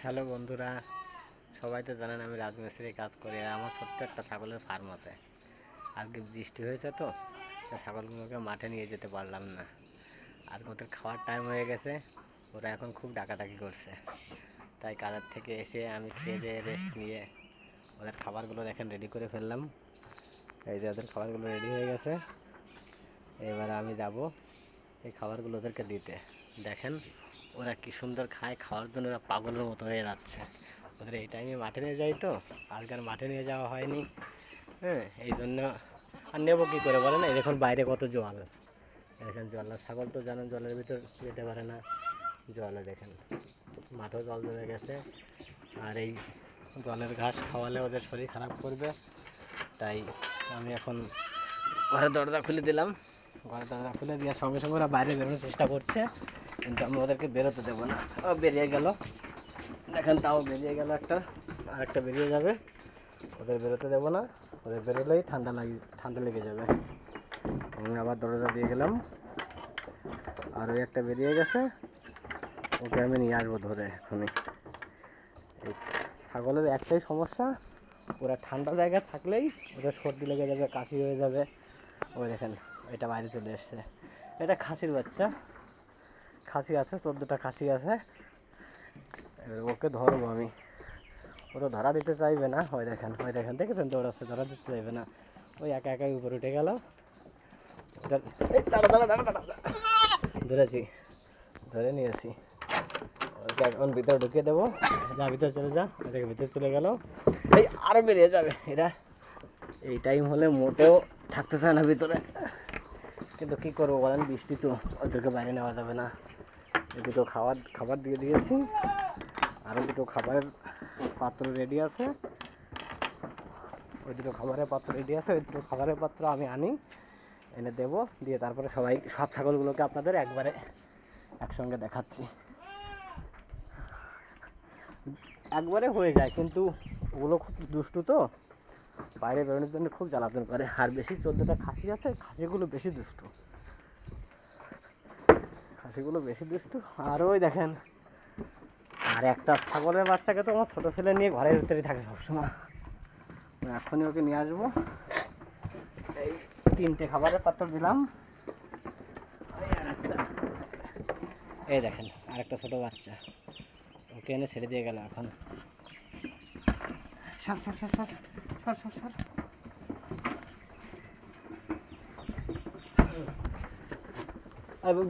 Hello বন্ধুরা, সবাই তো জানেন আমি রাজমিস্ত্রি কাজ করি। আর আমার ছোট্ট একটা ছাগলের ফার্ম আছে। আজকে বৃষ্টি হয়েছে তো ছাগলগুলোকে মাঠে নিয়ে যেতে পারলাম না। আর ওদের খাওয়ার টাইম হয়ে গেছে, ওরা এখন খুব ডাকাডাকি করছে। তাই কাজের থেকে এসে আমি খেয়ে দিয়ে রেস্ট নিয়ে ওদের খাবারগুলো দেখেন রেডি করে ফেললাম। এই যে ওদের খাবারগুলো রেডি হয়ে গেছে। এবার আমি যাব এই খাবারগুলো ওদেরকে দিতে। দেখেন ওরা কি সুন্দর খায়, খাওয়ার জন্য ওরা পাগলের মতো হয়ে যাচ্ছে। ওদের এই টাইমে মাঠে নিয়ে যাই তো, আজকে আর মাঠে নিয়ে যাওয়া হয়নি। হ্যাঁ, এই জন্য আর নেবো কী করে বলেন। এই দেখুন বাইরে কত জল, দেখেন জল, ছাগল তো জানেন জলের ভিতর যেতে পারে না। জলে দেখেন মাঠেও জল জমে গেছে। আর এই জলের ঘাস খাওয়ালে ওদের শরীর খারাপ করবে। তাই আমি এখন ঘরের দরজা খুলে দিলাম। ঘরের দরজা খুলে দেওয়ার সঙ্গে সঙ্গে ওরা বাইরে বেরোনোর চেষ্টা করছে, কিন্তু আমি ওদেরকে বেরোতে দেবো না। ও বেরিয়ে গেল, দেখেন তাও বেরিয়ে গেল একটা, আর একটা বেরিয়ে যাবে। ওদের বেরোতে দেবো না, ওদের বেরোলেই ঠান্ডা লেগে যাবে। আমি আবার দরজা দিয়ে গেলাম, আর ওই একটা বেরিয়ে গেছে, ওকে আমি নিয়ে আসবো ধরে এখনই। এই ছাগলের একটাই সমস্যা, ওরা ঠান্ডা জায়গায় থাকলেই ওদের সর্দি লেগে যাবে, কাশি হয়ে যাবে। ওই দেখেন এটা বাইরে চলে এসছে, এটা খাসির বাচ্চা, খাসি আছে, 14টা খাসি আছে। ওকে ধরবো আমি, ও তো ধরা দিতে চাইবে না। ওই দেখেন দেখেছেন দৌড়াচ্ছে, ধরা দিতে চাইবে না। ওই একা একাই উপরে উঠে গেল। ধরেছি, ধরে নিয়েছি। ওকে এখন ভিতরে ঢুকিয়ে দেবো। যা ভিতরে চলে যা, এটাকে ভিতরে চলে গেল। এই আরও বেরিয়ে যাবে এরা, এই টাইম হলে মোটেও থাকতে চায় না ভিতরে। কিন্তু কী করবো বলেন, বৃষ্টি তো, ওদেরকে বাইরে নেওয়া যাবে না। এই দুটো খাবার দিয়ে দিয়েছি, আরও দুটো খাবারের পাত্র রেডি আছে। ওই দুটো খাবারের পাত্র রেডি আছে, ওই দুটো খাবারের পাত্র আমি আনি, এনে দেবো, দিয়ে তারপরে সব ছাগলগুলোকে আপনাদের একসঙ্গে দেখাচ্ছি। একবারে হয়ে যায়, কিন্তু ওগুলো খুব দুষ্টু তো, বাইরে বেরোনোর জন্য খুব জ্বালাতন করে। আর বেশি 14টা খাসি আছে, খাসিগুলো বেশি দুষ্টু। আর ওই দেখেন, আর একটা ছাগলের বাচ্চাকে তো আমার ছোটো ছেলে নিয়ে ঘরের ভিতরেই থাকে সবসময়। এখনই ওকে নিয়ে আসবো। এই 3টে খাবারের পাত্র দিলাম। এই দেখেন আরেকটা ছোট বাচ্চা, ওকে এনে ছেড়ে দিয়ে গেল। এখন সর সর সর সর সর সর সর।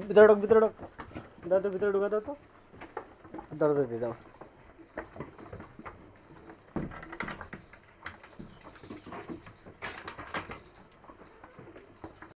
ভিতরে ঢোক, দাও তো, ভিতরে ঢুকে দাও তো, দরজা দিয়ে দাও।